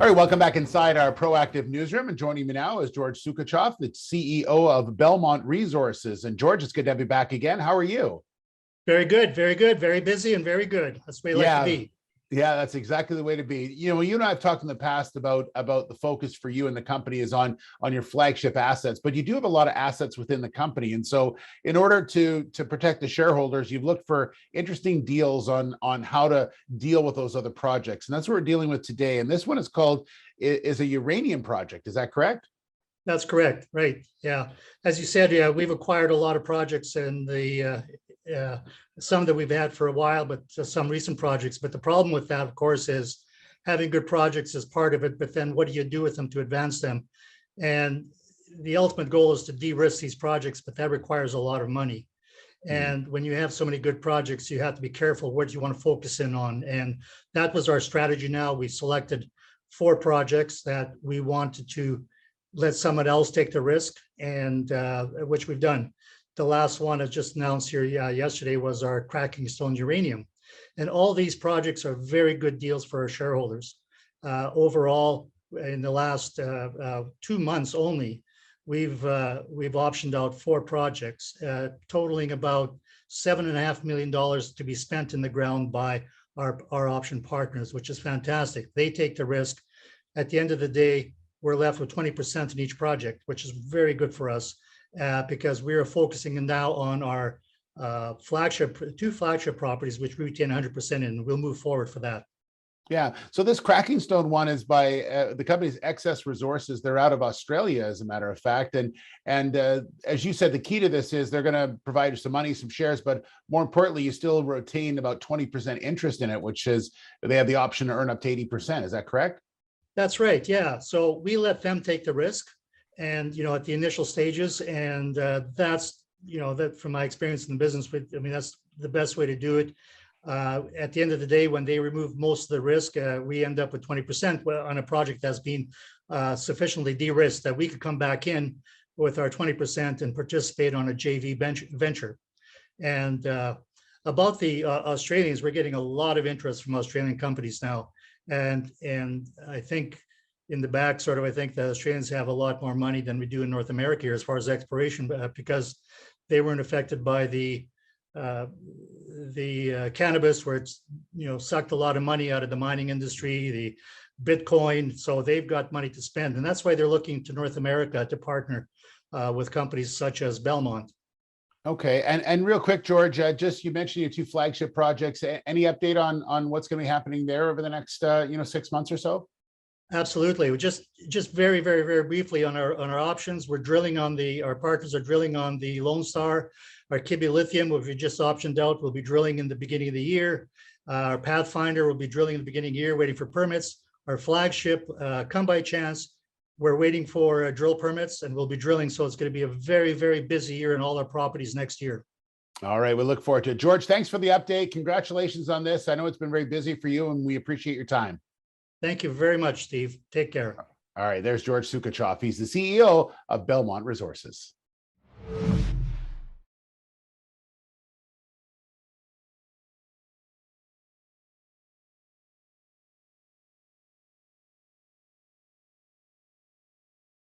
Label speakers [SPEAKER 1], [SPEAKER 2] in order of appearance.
[SPEAKER 1] All right, welcome back inside our proactive newsroom. And joining me now is George Sukachov, the CEO of Belmont Resources. And George, it's good to have you back again. How are you?
[SPEAKER 2] Very good, very good, very busy and very good. That's the way I like to be.
[SPEAKER 1] Yeah, that's exactly the way to be. You know, you and I have talked in the past about the focus for you and the company is on your flagship assets, but you do have a lot of assets within the company. And so in order to protect the shareholders, you've looked for interesting deals on how to deal with those other projects. And that's what we're dealing with today. And this one is a uranium project. Is that correct?
[SPEAKER 2] That's correct, right? Yeah. As you said, yeah, we've acquired a lot of projects in the some that we've had for a while, but some recent projects. But the problem with that, of course, is having good projects is part of it, but then what do you do with them to advance them? And the ultimate goal is to de-risk these projects, but that requires a lot of money. And when you have so many good projects, you have to be careful what you want to focus in on. And that was our strategy. Now we selected 4 projects that we wanted to let someone else take the risk, and which we've done. The last one I just announced here yesterday was our Crackingstone Uranium. And all these projects are very good deals for our shareholders. Overall, in the last 2 months only, we've optioned out 4 projects, totaling about $7.5 million to be spent in the ground by our option partners, which is fantastic. They take the risk. At the end of the day, we're left with 20% in each project, which is very good for us. Because we are focusing now on our 2 flagship properties, which we retain 100% in, and we'll move forward for that.
[SPEAKER 1] Yeah. So this Crackingstone one is by the company's Excess Resources. They're out of Australia, as a matter of fact. And as you said, the key to this is they're going to provide you some money, some shares, but more importantly, you still retain about 20% interest in it, which is they have the option to earn up to 80%. Is that correct?
[SPEAKER 2] That's right. Yeah. So we let them take the risk. And, at the initial stages, and that's, that from my experience in the business, that's the best way to do it. At the end of the day, when they remove most of the risk, we end up with 20% on a project that's been sufficiently de-risked that we could come back in with our 20% and participate on a JV venture. And about the Australians, we're getting a lot of interest from Australian companies now. And I think in the back, I think the Australians have a lot more money than we do in North America here as far as exploration, because they weren't affected by the cannabis, where it's sucked a lot of money out of the mining industry, the Bitcoin. So they've got money to spend, and that's why they're looking to North America to partner with companies such as Belmont.
[SPEAKER 1] Okay, and real quick, George, just you mentioned your 2 flagship projects. Any update on what's going to be happening there over the next 6 months or so?
[SPEAKER 2] Absolutely. Just very, very, very briefly on our options, we're drilling on our partners are drilling on the Lone Star. Our Kibby Lithium, which we just optioned out, will be drilling in the beginning of the year. Our Pathfinder will be drilling in the beginning of the year, waiting for permits. Our flagship, Come By Chance, we're waiting for drill permits, and we'll be drilling. So it's going to be a very, very busy year in all our properties next year.
[SPEAKER 1] All right, we look forward to it. George, thanks for the update. Congratulations on this. I know it's been very busy for you, and we appreciate your time.
[SPEAKER 2] Thank you very much, Steve. Take care.
[SPEAKER 1] All right, there's George Sukachov. He's the CEO of Belmont Resources.